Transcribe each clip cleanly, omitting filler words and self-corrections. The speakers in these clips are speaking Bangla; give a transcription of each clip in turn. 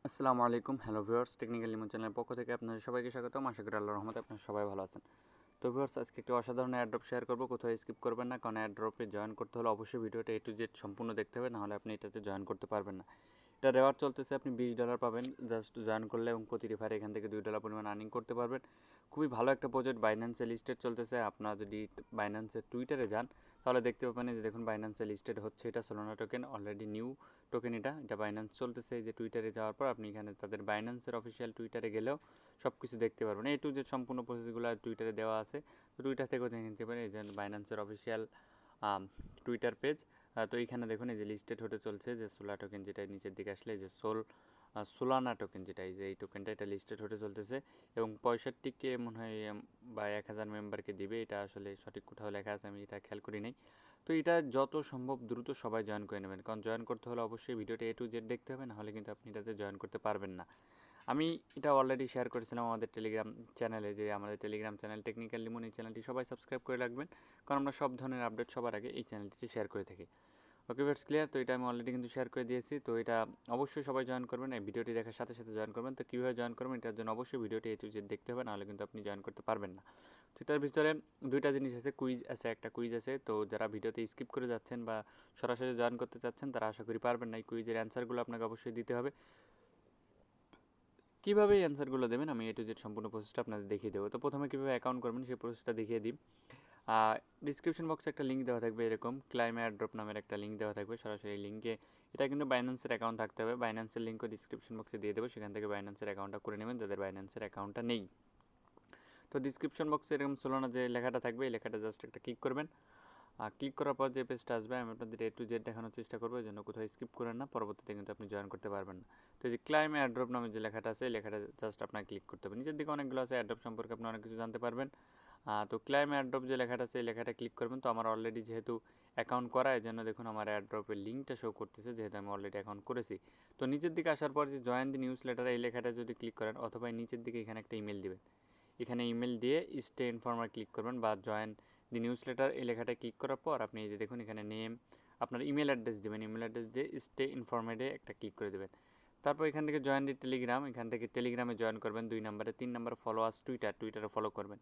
আসসালামু আলাইকুম, হ্যালো ভিউয়ার্স, টেকনিক্যাল লিমন চ্যানেলের পক্ষ থেকে আপনাদের সবাইকে স্বাগতম। আশা করি আল্লাহর রহমতে আপনারা সবাই ভালো আছেন। তো ভিউয়ার্স, আজকে একটি অসাধারণ এয়ারড্রপ শেয়ার করব। কোথাও স্কিপ করবেন না, কারণ এয়ারড্রপে জয়েন করতে হলে অবশ্যই ভিডিওটা A to Z সম্পূর্ণ দেখতে হবে, নাহলে আপনি এটাতে জয়েন করতে পারবেন না। এটা রেওয়ার্ড চলতেছে, আপনি $20 পাবেন জাস্ট জয়েন করলে, এবং প্রতি রেফারে এখান থেকে $2 পরিমাণ আর্নিং করতে পারবেন। খুবই ভালো একটা প্রজেক্ট। বাইন্যান্সে লিস্টেড চলতেছে। আপনারা যদি বাইন্যান্সের টুইটারে যান তাহলে দেখতে পাবেন যে দেখুন বাইন্যান্সে লিস্টেড হচ্ছে। এটা Solana token, already new token. এটা বাইন্যান্স চলতেছে। এই যে টুইটারে যাওয়ার পর আপনি এখানে তাদের বাইন্যান্সের অফিসিয়াল টুইটারে গেলেও সব কিছু দেখতে পারবেন। A to Z সম্পূর্ণ প্রসেসগুলো টুইটারে দেওয়া আছে। তো টুইটার থেকেও দেখে নিতে পারেন। এই যে বাইন্যান্সের অফিসিয়াল টুইটার পেজ। তো এইখানে দেখুন এই যে লিস্টেড হতে চলছে যে সোলা টোকেন, যেটা নিচের দিকে আসলে যে সোলানা টোকেন, যেটা এই যে এই টোকেনটা, এটা লিস্টেড হতে চলতেছে এবং 65K মনে হয় বা 1000 মেম্বারকে দিবে। এটা আসলে সঠিক কোথাও লেখা আছে, আমি এটা খেয়াল করি নাই। তো এটা যত সম্ভব দ্রুত সবাই জয়েন করে নেবেন, কারণ জয়েন করতে হলে অবশ্যই ভিডিওটা A to Z দেখতে হবে, নাহলে কিন্তু আপনি এটাতে জয়েন করতে পারবেন না। আমি এটা অলরেডি শেয়ার করেছিলাম আমাদের টেলিগ্রাম চ্যানেলে, যে আমাদের টেলিগ্রাম চ্যানেল টেকনিক্যাল লিমন, এই চ্যানেলটি সবাই সাবস্ক্রাইব করে রাখবেন, কারণ আমরা সব ধরনের আপডেট সবার আগে এই চ্যানেলটিতে শেয়ার করে থাকি। Okay viewers, clear? তো এটা আমি অলরেডি কিন্তু শেয়ার করে দিয়েছি। তো এটা অবশ্যই সবাই জয়েন করবেন, এই ভিডিওটি দেখার সাথে সাথে জয়েন করবেন। তো কীভাবে জয়েন করবেন, এটার জন্য অবশ্যই ভিডিওটি A to Z দেখতে হবে, নাহলে কিন্তু আপনি জয়েন করতে পারবেন না। তো এটার ভিতরে দুইটা জিনিস আছে, কুইজ আছে, একটা কুইজ আছে। তো যারা ভিডিওতে স্কিপ করে যাচ্ছেন বা সরাসরি জয়েন করতে চাচ্ছেন, তারা আশা করি পারবেন না। এই কুইজের অ্যান্সারগুলো আপনাকে অবশ্যই দিতে হবে। কীভাবে এই অ্যান্সারগুলো দেবেন আমি A to Z সম্পূর্ণ প্রসেসটা আপনাদের দেখিয়ে দেবো। তো প্রথমে কীভাবে অ্যাকাউন্ট করবেন সেই প্রসেসটা দেখিয়ে দিই। ডিসক্রিপশন বক্সে একটা লিঙ্ক দেওয়া থাকবে, এরকম ক্লাইম এয়ারড্রপ নামের একটা লিঙ্ক দেওয়া থাকবে। সরাসরি লিঙ্কে, এটা কিন্তু বাইন্যান্সের অ্যাকাউন্ট থাকতে হবে। বাইন্যান্সের লিঙ্কও ডিসক্রিপশন বক্সে দিয়ে দেবো, সেখান থেকে বাইন্যান্সের অ্যাকাউন্টটা করে নেবেন যাদের বাইন্যান্সের অ্যাকাউন্টটা নেই। তো ডিসক্রিপশন বক্সে এরকম সোলানা যে লেখাটা থাকবে, এই লেখাটা জাস্ট একটা ক্লিক করবেন। ক্লিক করার পর যে পেজটা আসবে, আমি আপনাদের A to Z দেখানোর চেষ্টা করবো, এই জন্য কোথাও স্কিপ করেন না, পরবর্তীতে কিন্তু আপনি জয়েন করতে পারবেন না। তো এই যে ক্লাইম এয়ারড্রপ নামে যে লেখাটা আছে, এই লেখাটা জাস্ট আপনার ক্লিক করতে হবে। নিচের দিকে অনেকগুলো আছে, এয়ারড্রপ সম্পর্কে আপনি অনেক কিছু জানতে পারবেন। তো ক্লাইম এয়ারড্রপ যে লেখাটা আছে, এই লেখাটা ক্লিক করবেন। তো আমার অলরেডি যেহেতু অ্যাকাউন্ট করা, এই জন্য দেখুন আমার এয়ারড্রপের লিঙ্কটা শো করতেছে, যেহেতু আমি অলরেডি অ্যাকাউন্ট করেছি। তো নিচের দিকে আসার পর যে জয়েন দি নিউজ লেটার, এই লেখাটা যদি ক্লিক করেন, অথবা নিচের দিকে এখানে একটা ইমেল দিবেন। এখানে ইমেল দিয়ে স্টে ইনফর্মার ক্লিক করবেন, বা জয়েন দি নিউজ লেটার এই লেখাটা ক্লিক করার পর আপনি এই যে দেখুন এখানে নেম, আপনার ইমেল অ্যাড্রেস দেবেন। ইমেল অ্যাড্রেস দিয়ে স্টে ইনফর্মেডে একটা ক্লিক করে দেবেন। তারপর এখান থেকে জয়েন দি টেলিগ্রাম, এখান থেকে টেলিগ্রামে জয়েন করবেন 2 নম্বরে। 3 নম্বরে ফলো আস টুইটারে ফলো করবেন।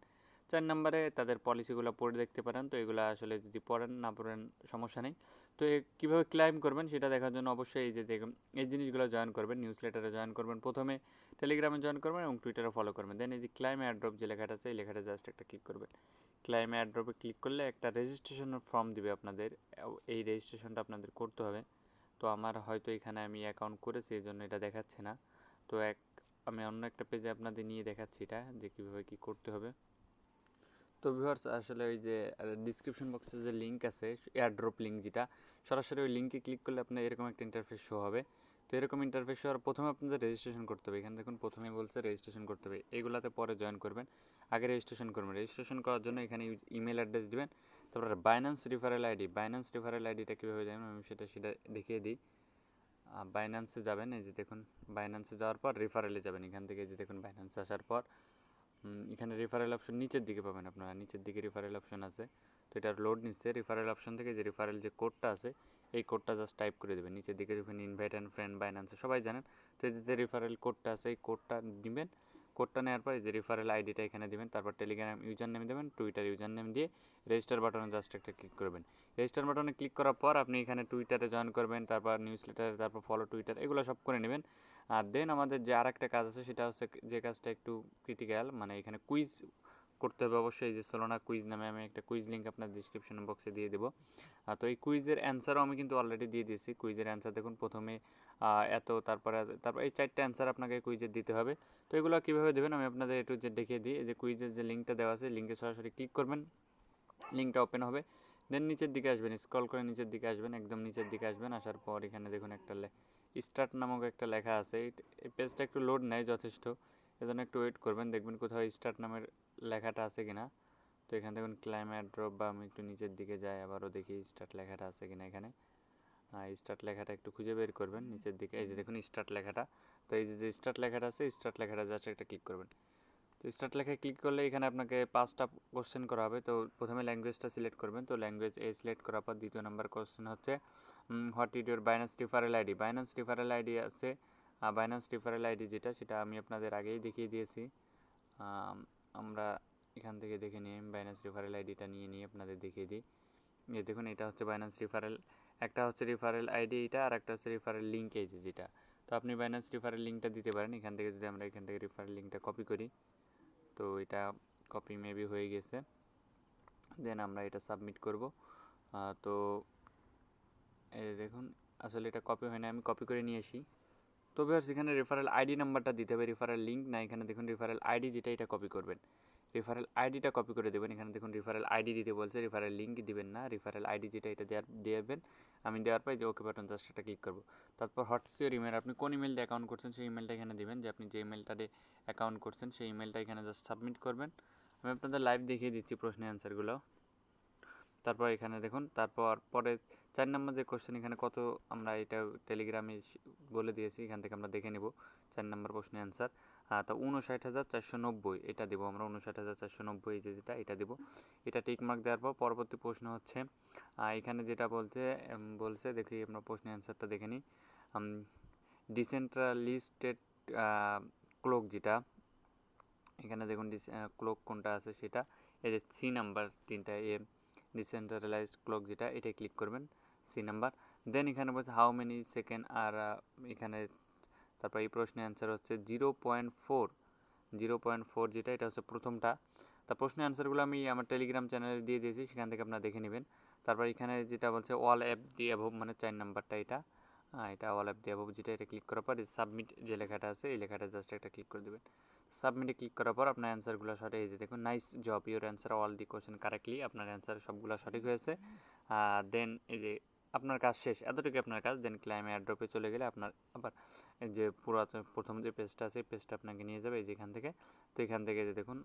4 নম্বরে তাদের পলিসিগুলো পড়ে দেখতে পারেন। তো এগুলো আসলে যদি পড়েন না পড়েন সমস্যা নেই। তো কীভাবে ক্লাইম করবেন সেটা দেখার জন্য অবশ্যই এই যে দেখুন এই জিনিসগুলো জয়েন করবেন। নিউজ লেটারে জয়েন করবেন প্রথমে, টেলিগ্রামে জয়েন করবেন এবং টুইটারে ফলো করবেন। দেন এই যে ক্লাইম এয়ারড্রপ যে লেখাটা আছে, এই লেখাটা জাস্ট একটা ক্লিক করবেন। ক্লাইম এয়ারড্রপে ক্লিক করলে একটা রেজিস্ট্রেশনের ফর্ম দিবে আপনাদের, এই রেজিস্ট্রেশনটা আপনাদের করতে হবে। তো আমার হয়তো এখানে আমি অ্যাকাউন্ট করেছি, এই জন্য এটা দেখাচ্ছে না। তো আমি অন্য একটা পেজে আপনাদের নিয়ে দেখাচ্ছি এটা, যে কীভাবে কী করতে হবে। তো ভিউয়ার্স, আসলে ওই যে ডিসক্রিপশন বক্সে যে লিঙ্ক আছে, এয়ারড্রপ লিঙ্ক, যেটা সরাসরি ওই লিঙ্কে ক্লিক করলে আপনার এরকম একটা ইন্টারফেস শো হবে। তো এরকম ইন্টারফেস হওয়ার প্রথমে আপনাদের রেজিস্ট্রেশন করতে হবে। এখানে দেখুন প্রথমেই বলছে রেজিস্ট্রেশন করতে হবে, এগুলাতে পরে জয়েন করবেন। আগে রেজিস্ট্রেশন করবেন। রেজিস্ট্রেশন করার জন্য এখানে ইমেল অ্যাড্রেস দেবেন। তারপরে Binance referral ID, Binance referral আইডিটা কীভাবে যাবেন আমি সেটা দেখিয়ে দিই। বাইন্যান্সে যাবেন, এই যে দেখুন বাইন্যান্সে যাওয়ার পর রেফারেলে যাবেন। এখান থেকে যে দেখুন বাইন্যান্সে আসার পর এখানে রেফারেল অপশন নিচের দিকে পাবেন আপনারা, নিচের দিকে রেফারেল অপশন আছে। তো এটার লোড নিচ্ছে। রেফারেল অপশন থেকে যে রেফারেল যে কোডটা আছে, এই কোডটা জাস্ট টাইপ করে দেবেন। নিচের দিকে দেখবেন ইনভাইট অ্যান্ড ফ্রেন্ড বাইন্যান্সে সবাই জানেন। তো এই যে রেফারেল কোডটা আছে, এই কোডটা দিবেন। কোডটা নেওয়ার পর এই যে রেফারেল আইডিটা এখানে দেবেন। তারপর টেলিগ্রাম ইউজার নেম দেবেন, টুইটার ইউজার নেম দিয়ে রেজিস্টার বাটনে জাস্ট একটা ক্লিক করবেন। রেজিস্টার বাটনে ক্লিক করার পর আপনি এখানে টুইটারে জয়েন করবেন, তারপর নিউজ লেটারে, তারপর ফলো টুইটার, এগুলো সব করে নেবেন। আর দেন আমাদের যে আর একটা কাজ আছে, সেটা হচ্ছে যে কাজটা একটু ক্রিটিক্যাল, মানে এখানে কুইজ করতে হবে অবশ্যই। যে সোলোনা কুইজ নামে আমি একটা কুইজ লিঙ্ক আপনার ডিসক্রিপশন বক্সে দিয়ে দেবো। তো এই কুইজের অ্যান্সারও আমি কিন্তু অলরেডি দিয়ে দিয়েছি। কুইজের অ্যান্সার দেখুন প্রথমে তারপর এই 4টা অ্যান্সার আপনাকে কুইজের দিতে হবে। তো এগুলো কীভাবে দেবেন আমি আপনাদের A to Z দেখিয়ে দিই। এই যে কুইজের যে লিঙ্কটা দেওয়া আছে, লিঙ্কে সরাসরি ক্লিক করবেন, লিঙ্কটা ওপেন হবে। দেন নিচের দিকে আসবেন, স্ক্রল করে নিচের দিকে আসবেন, একদম নিচের দিকে আসবেন। আসার পর এখানে দেখুন একটা স্টার্ট নামক একটা লেখা আছে। এই পেজটা একটু লোড নেয় যথেষ্ট, এজন্য একটু ওয়েট করবেন, দেখবেন কোথাও স্টার্ট নামের লেখাটা আছে কিনা। তো এখানে দেখুন ক্লাইম এয়ারড্রপ, বা আমি একটু নিচের দিকে যাই, আবারও দেখি স্টার্ট লেখাটা আছে কিনা এখানে। স্টার্ট লেখাটা একটু খুঁজে বের করবেন নিচের দিকে, এই যে দেখুন স্টার্ট লেখাটা। তো এই যে স্টার্ট লেখাটা আছে, স্টার্ট লেখাটা জাস্ট একটা ক্লিক করবেন। তো স্টার্ট লেখায় ক্লিক করলে এখানে আপনাকে 5টা কোশ্চেন করা হবে। তো প্রথমে ল্যাঙ্গুয়েজটা সিলেক্ট করবেন। তো ল্যাঙ্গুয়েজ সিলেক্ট করার পর দ্বিতীয় নম্বর কোশ্চেন হচ্ছে what is your Binance referral ID. Binance referral ID আছে বাইন্যান্স রেফারেল আইডি যেটা, সেটা আমি আপনাদের আগেই দেখিয়ে দিয়েছি। আমরা এখান থেকে দেখে নিয়ে বাইন্যান্স রেফারেল আইডিটা নিয়ে আপনাদের দেখিয়ে দিই। এই দেখুন, এটা হচ্ছে বাইন্যান্স রেফারেল, একটা হচ্ছে রেফারেল আইডি এটা, আর একটা হচ্ছে রেফারেল লিঙ্ক এই যেটা। তো আপনি বাইন্যান্স রেফারেল লিঙ্কটা দিতে পারেন এখান থেকে। যদি আমরা এখান থেকে রেফারেল লিঙ্কটা কপি করি, তো এটা কপি মেবি হয়ে গেছে, দেন আমরা এটা সাবমিট করব। তো এই দেখুন, আসলে এটা কপি হয় না, আমি কপি করে নিয়ে আসি। তো ভিউয়ার্স, এখানে রেফারেল আইডি নাম্বারটা দিতে হবে, রেফারেল লিঙ্ক না। এখানে দেখুন রেফারেল আইডি যেটা, এটা কপি করবেন, রেফারেল আইডিটা কপি করে দেবেন। এখানে দেখুন রেফারেল আইডি দিতে বলছে, রেফারেল লিঙ্ক দিবেন না, রেফারেল আইডি যেটা এটা দেবেন। আমি দেওয়ার পর যে ওকে বাটন জাস্ট এটা ক্লিক করব। তারপর হোয়াটস ইউর ইমেল, আপনি কোন ইমেল দিয়ে অ্যাকাউন্ট করছেন সেই ইমেলটা এখানে দিবেন, যে আপনি যে ইমেলটা দিয়ে অ্যাকাউন্ট করছেন সেই ইমেলটা এখানে জাস্ট সাবমিট করবেন। আমি আপনাদের লাইভ দেখিয়ে দিচ্ছি প্রশ্নের অ্যান্সারগুলো। তারপর এখানে দেখুন, তারপর পরে 4 নম্বর যে কোশ্চেন, এখানে কত আমরা এটা টেলিগ্রামে বলে দিয়েছি, এখান থেকে আমরা দেখে নেব 4 নম্বর প্রশ্নের অ্যান্সার। তো 59,490 এটা দেবো আমরা, 59,490 এই যেটা এটা দেবো। এটা টিকমার্ক দেওয়ার পর পরবর্তী প্রশ্ন হচ্ছে এখানে যেটা বলছে দেখি আমরা প্রশ্নের অ্যান্সারটা দেখে নিই। ডিসেন্ট্রালিস্টেড ক্লক যেটা, এখানে দেখুন ক্লক কোনটা আছে সেটা, এই যে সি নাম্বার 3টা ডিসেন্ট্রালাইজড ক্লক যেটা, এটাই ক্লিক করবেন, সি নাম্বার। দেন এখানে বলছে হাউ মেনি সেকেন্ড, আর এখানে তারপর এই প্রশ্নের অ্যান্সার হচ্ছে 0.4 যেটা, এটা হচ্ছে প্রথমটা। তা প্রশ্নের অ্যান্সারগুলো আমি আমার টেলিগ্রাম চ্যানেলে দিয়ে দিয়েছি, সেখান থেকে আপনারা দেখে নেবেন। তারপর এখানে যেটা বলছে অল অ্যাপ দি অ্যাবভ, মানে 4 নাম্বারটা এটা, এটা অল অ্যাপ দি অ্যাবভ যেটা, এটা ক্লিক করার পর সাবমিট যে লেখাটা আছে এই লেখাটা জাস্ট একটা ক্লিক করে দেবেন। সাবমিটে ক্লিক করার পর আপনার অ্যান্সারগুলো সঠিক, এই যে দেখুন nice job, your answer all the question correctly, আপনার অ্যান্সার সবগুলো সঠিক হয়েছে। দেন এই যে আপনার কাজ শেষ, এতটুকু আপনার কাজ। দেন ক্লাইম এয়ারড্রপে চলে গেলে আপনার আবার যে প্রথম যে পেজটা আছে, পেজটা আপনাকে নিয়ে যাবে এই যেখান থেকে। তো এখান থেকে যে দেখুন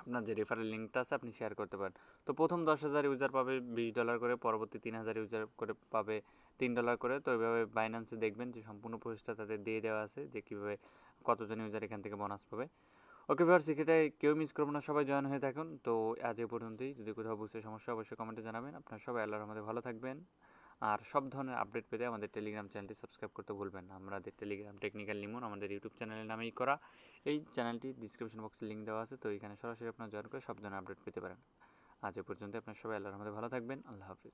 আপনার যে রেফারেল লিঙ্কটা আছে আপনি শেয়ার করতে পারেন। তো প্রথম 10,000 ইউজার পাবে $20 করে, পরবর্তী 3,000 ইউজার করে পাবে $3 করে। তো এইভাবে বাইন্যান্সে দেখবেন যে সম্পূর্ণ প্রসেসটা তাদের দিয়ে দেওয়া আছে, যে কীভাবে কতজন ইউজার এখান থেকে বোনাস পাবে। ওকে ভিউয়ার্স, সেক্ষেত্রে কেউ মিস করবো না, সবাই জয়েন হয়ে থাকুন। তো আজ এই পর্যন্তই, যদি কোথাও বুঝতে সমস্যা অবশ্যই কমেন্টে জানাবেন। আপনারা সবাই আল্লাহর রহমতে ভালো থাকবেন, আর সব ধরনের আপডেট পেতে আমাদের টেলিগ্রাম চ্যানেলটি সাবস্ক্রাইব করতে ভুলবেন না। আমাদের টেলিগ্রাম টেকনিক্যাল লিমন আমাদের ইউটিউব চ্যানেলের নামেই করা। এই চ্যানেলটি ডিসক্রিপশন বক্সে লিঙ্ক দেওয়া আছে, তো এখানে সরাসরি আপনারা জয়েন করে সব ধরনের আপডেট পেতে পারেন। আজ এ পর্যন্ত, আপনার সবাই আল্লাহর রহমতে ভালো থাকবেন। আল্লাহ হাফিজ।